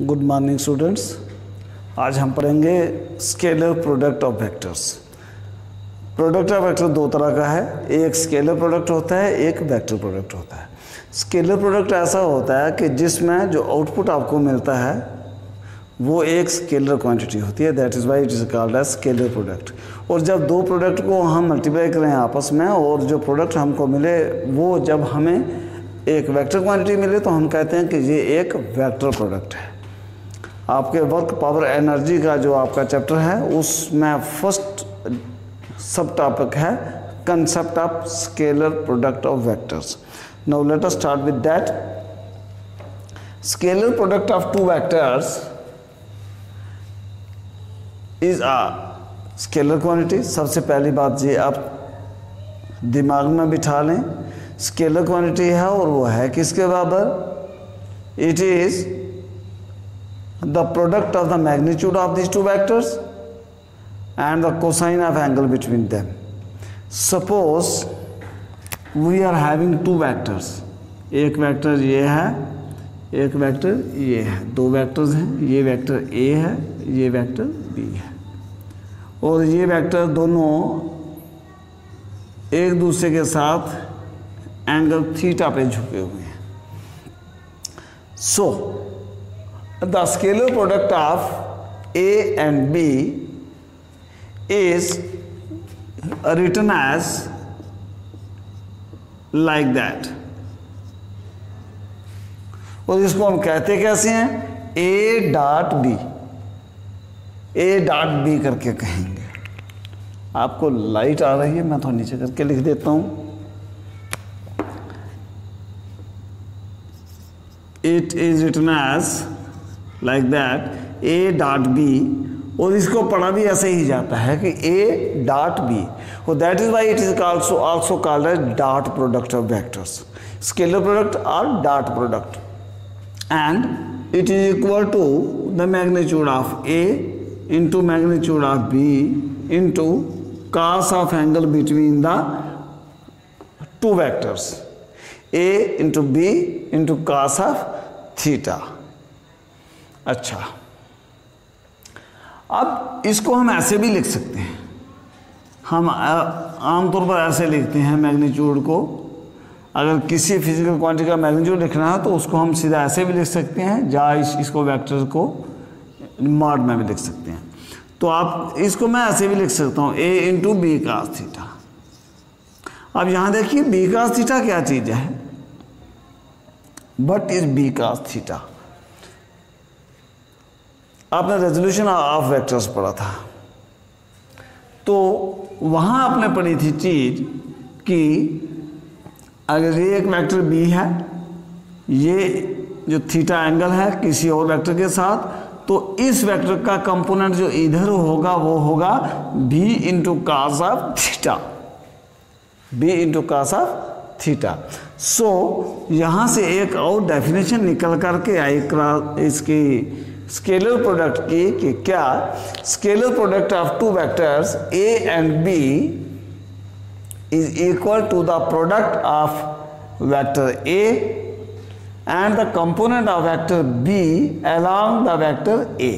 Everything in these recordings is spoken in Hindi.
Good morning students. आज हम पढ़ेंगे scalar product of vectors. Product of vector दो तरह का है, एक स्केलर प्रोडक्ट होता है, एक वेक्टर प्रोडक्ट होता है। स्केलर प्रोडक्ट ऐसा होता है कि जिसमें जो आउटपुट आपको मिलता है वो एक स्केलर क्वांटिटी होती है, that is why it is called as scalar product. और जब दो प्रोडक्ट को हम मल्टीप्लाई करें आपस में और जो प्रोडक्ट हमको मिले वो जब हमें एक वेक्टर क्वांटिटी मिले तो हम कहते हैं कि ये एक वेक्टर प्रोडक्ट है। आपके वर्क पावर एनर्जी का जो आपका चैप्टर है उसमें फर्स्ट सब टॉपिक है concept of scalar product of vectors. Now let us start with that. Scalar product of two vectors is a scalar quantity. सबसे पहली बात ये आप दिमाग में बिठा लें, स्केलर क्वांटिटी है और वो है किसके बराबर? It is the product of the magnitude of these two vectors and the cosine of angle between them. Suppose we are having two vectors, एक वेक्टर ये है, एक वेक्टर ये है, दो वेक्टर्स हैं, ये वेक्टर A है, ये वेक्टर B है और ये वेक्टर दोनों एक दूसरे के साथ एंगल थीटा पे झुके हुए हैं। So the scalar product of A and B is written as like that। और इसको हम कहते कैसे हैं? A dot B, A dot B करके कहेंगे। आपको लाइट आ रही है, मैं थोड़ा नीचे करके लिख देता हूं। It is written as like that A dot B, और इसको पढ़ा भी ऐसे ही जाता है कि A डॉट B, और that is why it is also called as dot product of vectors. Scalar product और dot product, and it is equal to the magnitude of A into magnitude of B into cos of angle between the two vectors, A into B into cos of theta. अच्छा, अब इसको हम ऐसे भी लिख सकते हैं। हम आमतौर पर ऐसे लिखते हैं मैग्नीट्यूड को। अगर किसी फिजिकल क्वांटिटी का मैग्नीट्यूड लिखना है तो उसको हम सीधा ऐसे भी लिख सकते हैं, जहाँ इसको वेक्टर को मॉड में भी लिख सकते हैं। तो आप इसको मैं ऐसे भी लिख सकता हूँ, A into B cos theta. अब यहाँ देखिए बी कास थीटा क्या चीज़ है? What is B cos theta? आपने रेजोल्यूशन ऑफ वेक्टर्स पढ़ा था, तो वहाँ आपने पढ़ी थी चीज़ कि अगर ये एक वेक्टर B है, ये जो थीटा एंगल है किसी और वेक्टर के साथ, तो इस वेक्टर का कंपोनेंट जो इधर होगा वो होगा B into cos of theta, B into cos of theta. So यहाँ से एक और डेफिनेशन निकल करके आई इसकी स्केलर प्रोडक्ट की कि क्या scalar product of two vectors A and B is equal to the product of vector A and the component of vector B along the vector A।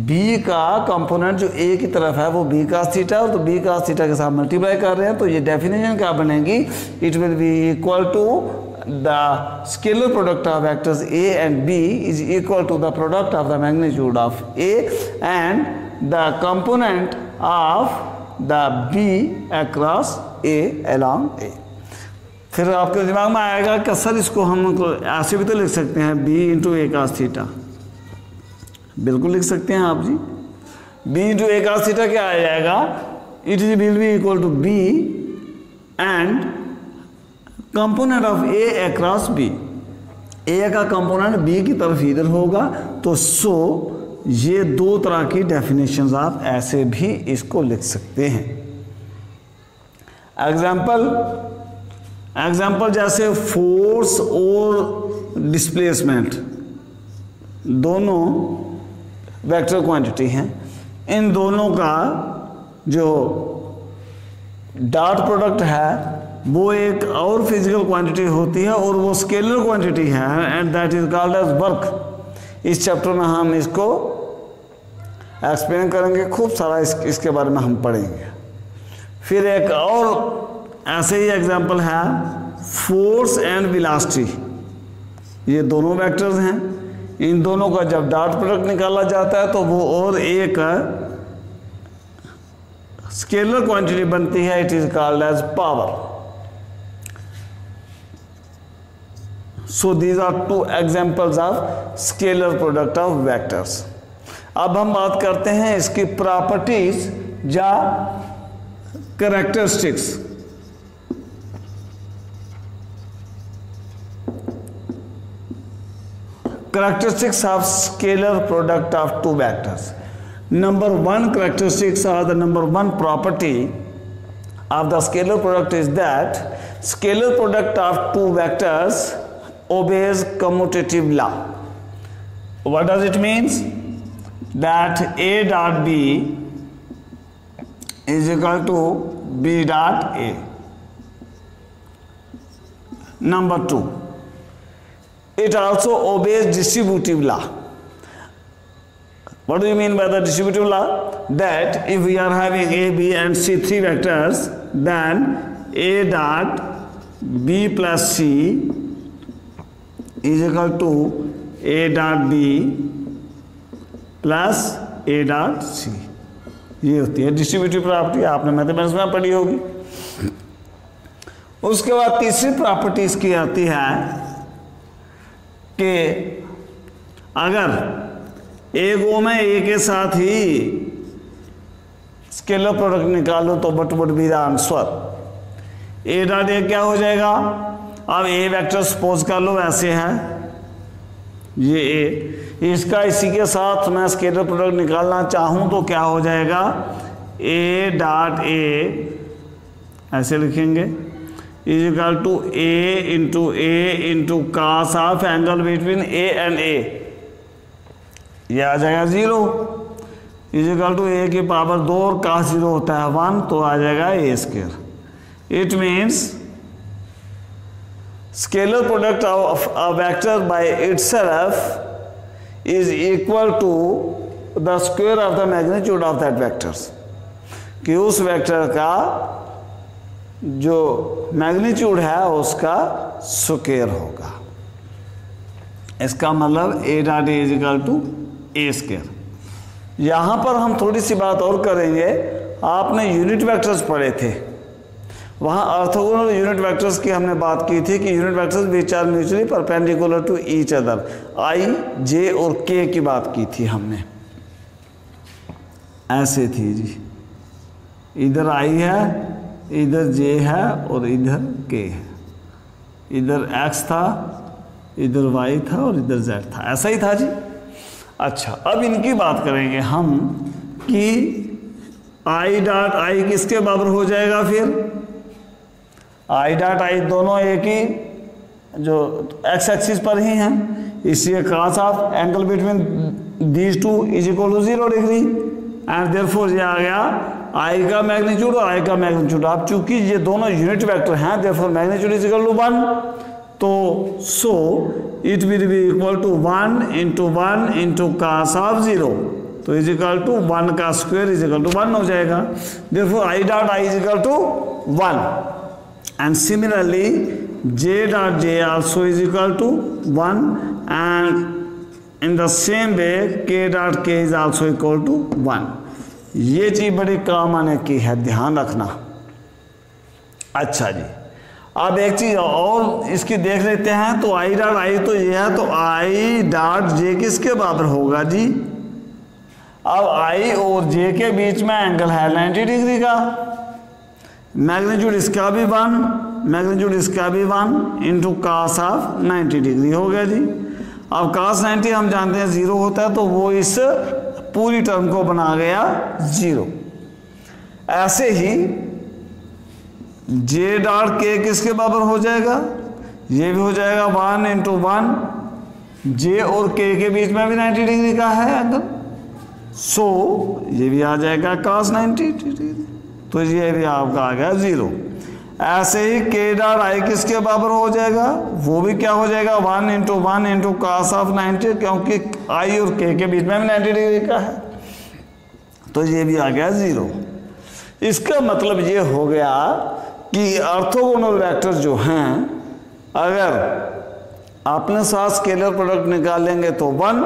B का कंपोनेंट जो A की तरफ है वो B कास थीटा, और तो B कास थीटा के साथ मल्टीप्लाई कर रहे हैं, तो ये डेफिनेशन क्या बनेगी? It will be equal to the scalar product of vectors A and B is equal to the product of the magnitude of A and the component of the B across A along A। फिर आपके दिमाग में आएगा कि सर इसको हम ऐसे भी तो लिख सकते हैं, B into A cos theta. बिल्कुल लिख सकते हैं आप जी। B into A cos theta क्या आ जाएगा? It is will be equal to B and component of A across B। A का कंपोनेंट B की तरफ इधर होगा, तो सो ये दो तरह की डेफिनेशंस आप ऐसे भी इसको लिख सकते हैं। एग्जाम्पल जैसे फोर्स और डिस्प्लेसमेंट दोनों वेक्टर क्वांटिटी हैं, इन दोनों का जो डॉट प्रोडक्ट है वो एक और फिजिकल क्वांटिटी होती है और वो स्केलर क्वांटिटी है, and that is called as work. इस चैप्टर में हम इसको एक्सप्लेन करेंगे, खूब सारा इसके बारे में हम पढ़ेंगे। फिर एक और ऐसे ही एग्जाम्पल है फोर्स एंड वेलोसिटी। ये दोनों वेक्टर्स हैं, इन दोनों का जब डॉट प्रोडक्ट निकाला जाता है तो वो और एक स्केलर क्वांटिटी बनती है, it is called as power. So these are two examples of scalar product of vectors. अब हम बात करते हैं इसकी प्रॉपर्टीज या characteristics. Characteristics of scalar product of two vectors. Number one characteristics or the number one property of the scalar product is that scalar product of two vectors obeys commutative law. What does it means? That A dot B is equal to B dot A. Number two, it also obeys distributive law. What do you mean by the distributive law? That if we are having A, B and C three vectors, then A dot B plus C is equal to A dot B plus A dot C. ये होती है डिस्ट्रीब्यूटिव प्रॉपर्टी, आपने मैथमेटिक्स में पढ़ी होगी। उसके बाद तीसरी प्रॉपर्टी इसकी आती है कि अगर ए गो में ए के साथ ही स्केलर प्रोडक्ट निकालो तो but would be the answer. A dot ए क्या हो जाएगा? अब ए वेक्टर सपोज कर लो ऐसे है, ये ए, इसका इसी के साथ मैं स्केलर प्रोडक्ट निकालना चाहूं तो क्या हो जाएगा? ए डॉट ए ऐसे लिखेंगे is equal to A into cos of angle between A and A, ये आ जाएगा 0, is equal to A की पावर 2 और cos 0 होता है 1, तो आ जाएगा A square. It means scalar product of a vector by itself is equal to the square of the magnitude of that vectors, कि उस वेक्टर का जो मैग्नीट्यूड है उसका स्क्वायर होगा। इसका मतलब A dot A is equal to A square. यहाँ पर हम थोड़ी सी बात और करेंगे। आपने यूनिट वेक्टर्स पढ़े थे, वहाँ ऑर्थोगोनल यूनिट वेक्टर्स की हमने बात की थी कि unit vectors which are mutually perpendicular to each other, i, j और के की बात की थी हमने। ऐसे थी जी, इधर आई है, इधर जे है और इधर के है, इधर एक्स था, इधर वाई था और इधर जेड था, ऐसा ही था जी। अच्छा, अब इनकी बात करेंगे हम कि आई डॉट आई किसके बराबर हो जाएगा? फिर आई डॉट आई दोनों एक ही जो एक्स एक्सिस पर ही हैं, इसलिए cos of angle between these two is equal to 0 degree and therefore ये आ गया आई का मैग्नीट्यूड और आई का मैग्नीट्यूड। अब चूंकि ये दोनों यूनिट वेक्टर हैं, therefore magnitude is equal to 1, तो so it will be equal to 1 into cos of 0, तो इज इक्वल टू 1 का स्क्वायर इज इक्वल टू 1 हो जाएगा। Therefore I dot I is equal to 1 and similarly J dot J also is equal to 1 and in the same way K dot k is also equal to 1। ये चीज बड़ी काम आने की है, ध्यान रखना। अच्छा जी, अब एक चीज और इसकी देख लेते हैं। तो आई डॉट आई तो ये है, तो आई डॉट जे किसके बराबर होगा जी? अब आई और जे के बीच में एंगल है 90 डिग्री का, मैग्नीट्यूड इसका भी 1, मैग्नीट्यूड इसका भी 1 इंटू cos ऑफ 90 डिग्री हो गया जी। अब cos 90 हम जानते हैं 0 होता है, तो वो इस पूरी टर्म को बना गया 0। ऐसे ही जे डॉट के किसके बराबर हो जाएगा? ये भी हो जाएगा 1 इंटू 1, जे और के बीच में भी 90 डिग्री का है एंगल, सो ये भी आ जाएगा cos 90 डिग्री, तो ये भी आपका आ गया 0। ऐसे ही के डॉट आई किसके बराबर हो जाएगा, वो भी क्या हो जाएगा 1 इंटू 1 इंटू cos ऑफ 90, क्योंकि आई और के बीच में भी 90 डिग्री का है, तो ये भी आ गया 0। इसका मतलब ये हो गया कि ऑर्थोगोनल वेक्टर जो हैं, अगर अपने साथ स्केलर प्रोडक्ट निकालेंगे तो 1,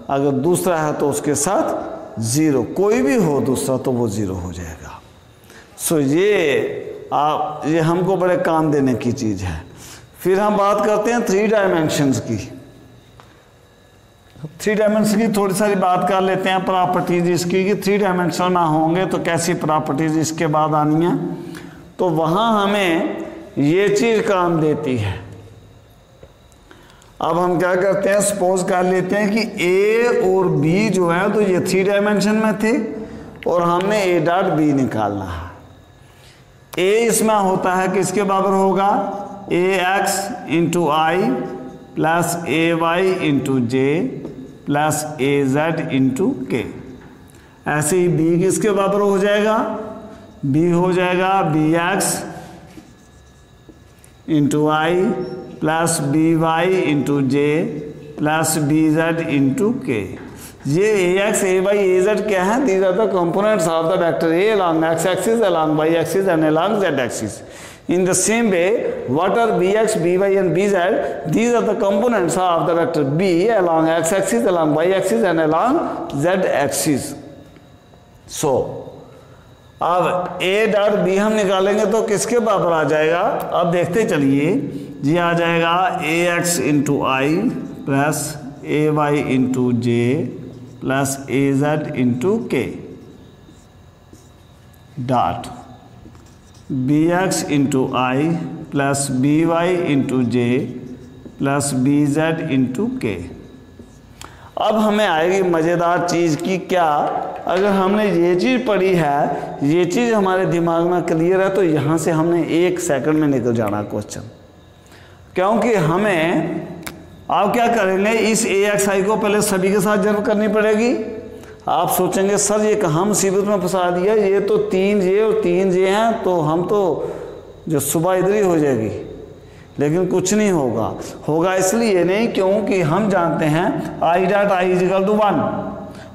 अगर दूसरा है तो उसके साथ 0, कोई भी हो दूसरा तो वो 0 हो जाएगा। सो ये हमको बड़े काम देने की चीज़ है। फिर हम बात करते हैं 3 डायमेंशंस की। 3 डायमेंशन की थोड़ी सारी बात कर लेते हैं, प्रॉपर्टीज इसकी कि 3 डायमेंशन ना होंगे तो कैसी प्रॉपर्टीज इसके बाद आनी है। तो वहाँ हमें ये चीज़ काम देती है। अब हम क्या करते हैं, सपोज कर लेते हैं कि ए और बी जो है तो ये 3 डायमेंशन में थे और हमने ए डॉट बी निकालना है। ए इसमें होता है कि इसके बराबर होगा ए x into I plus a y into J plus a z into के। ऐसे ही बी किसके बराबर हो जाएगा, बी हो जाएगा B x into I plus B Y into J plus B Z into K. ये A X A Y A Z क्या है, these are the components of the vector A along x axis, along y axis and along z axis. In the same way, what are bx, by and bz? These are the components of the vector b along x axis, along y axis and along z axis. So, अब a डॉट b हम निकालेंगे तो किसके बराबर आ जाएगा, अब देखते चलिए। ये आ जाएगा a x into I plus a y into J plus a z into के dot B x into I plus B Y into J plus B Z into के। अब हमें आएगी मज़ेदार चीज़ की, क्या अगर हमने ये चीज़ पढ़ी है, ये चीज़ हमारे दिमाग में क्लियर है, तो यहाँ से हमने 1 सेकंड में निकल जाना क्वेश्चन। क्योंकि हमें आप क्या करेंगे, इस ए एक्स आई को पहले सभी के साथ जर्ब करनी पड़ेगी। आप सोचेंगे सर ये कहाँ मुसीबत में फंसा दिया, ये तो 3 जे और 3 जे हैं, तो हम तो जो सुबह इधर ही हो जाएगी। लेकिन कुछ नहीं होगा, होगा इसलिए नहीं क्योंकि हम जानते हैं I dot I is equal to 1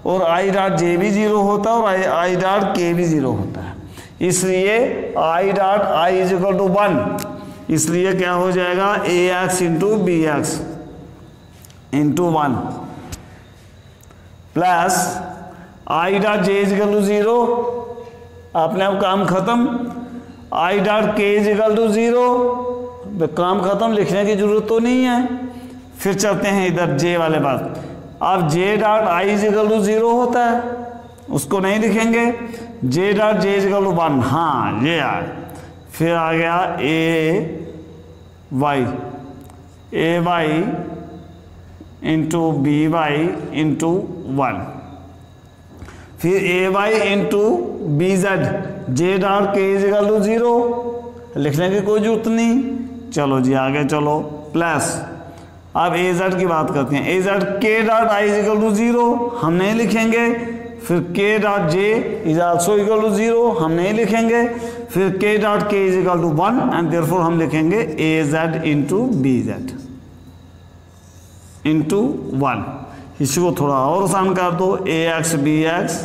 और आई डॉट जे भी 0 होता है और आई डॉट के भी 0 होता है। इसलिए i dot I is equal to 1, इसलिए क्या हो जाएगा a x into b x into 1 plus i dot j is equal to 0, आपने अब काम खत्म। I dot k is equal to 0, काम खत्म, लिखने की जरूरत तो नहीं है। फिर चलते हैं इधर जे वाले बात। अब j dot I is equal to 0 होता है, उसको नहीं लिखेंगे। J dot j is equal to 1, हाँ ये आ, फिर आ गया a y into b Y into 1, फिर a y into b z, j dot k is equal to 0, लिखने की कोई जरूरत नहीं। चलो जी आगे चलो, प्लस अब ए जेड की बात करते हैं। A z k dot I is equal to 0 हम नहीं लिखेंगे, फिर k dot j is also equal to 0 हम नहीं लिखेंगे, फिर k dot k is equal to 1 and therefore हम लिखेंगे a z into b Z into 1। इसको थोड़ा और आसान कर दो, a x b x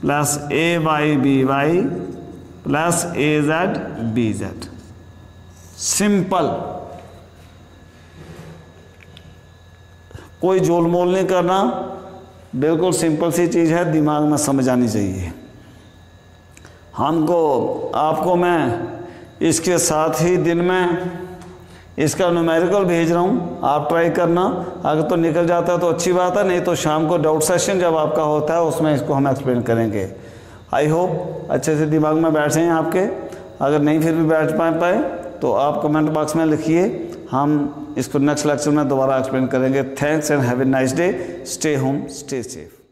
plus a y b y plus a z b z. Simple, कोई जोल मोल नहीं करना, बिल्कुल सिंपल सी चीज़ है, दिमाग में समझ आनी चाहिए हमको। आपको मैं इसके साथ ही दिन में इसका न्यूमेरिकल भेज रहा हूँ, आप ट्राई करना। अगर तो निकल जाता है तो अच्छी बात है, नहीं तो शाम को डाउट सेशन जब आपका होता है उसमें इसको हम एक्सप्लेन करेंगे। आई होप अच्छे से दिमाग में बैठ जाएँ आपके। अगर नहीं फिर भी बैठ पाए तो आप कमेंट बॉक्स में लिखिए, हम इसको नेक्स्ट लेक्चर में दोबारा एक्सप्लेन करेंगे। Thanks and have a nice day. Stay home, stay safe.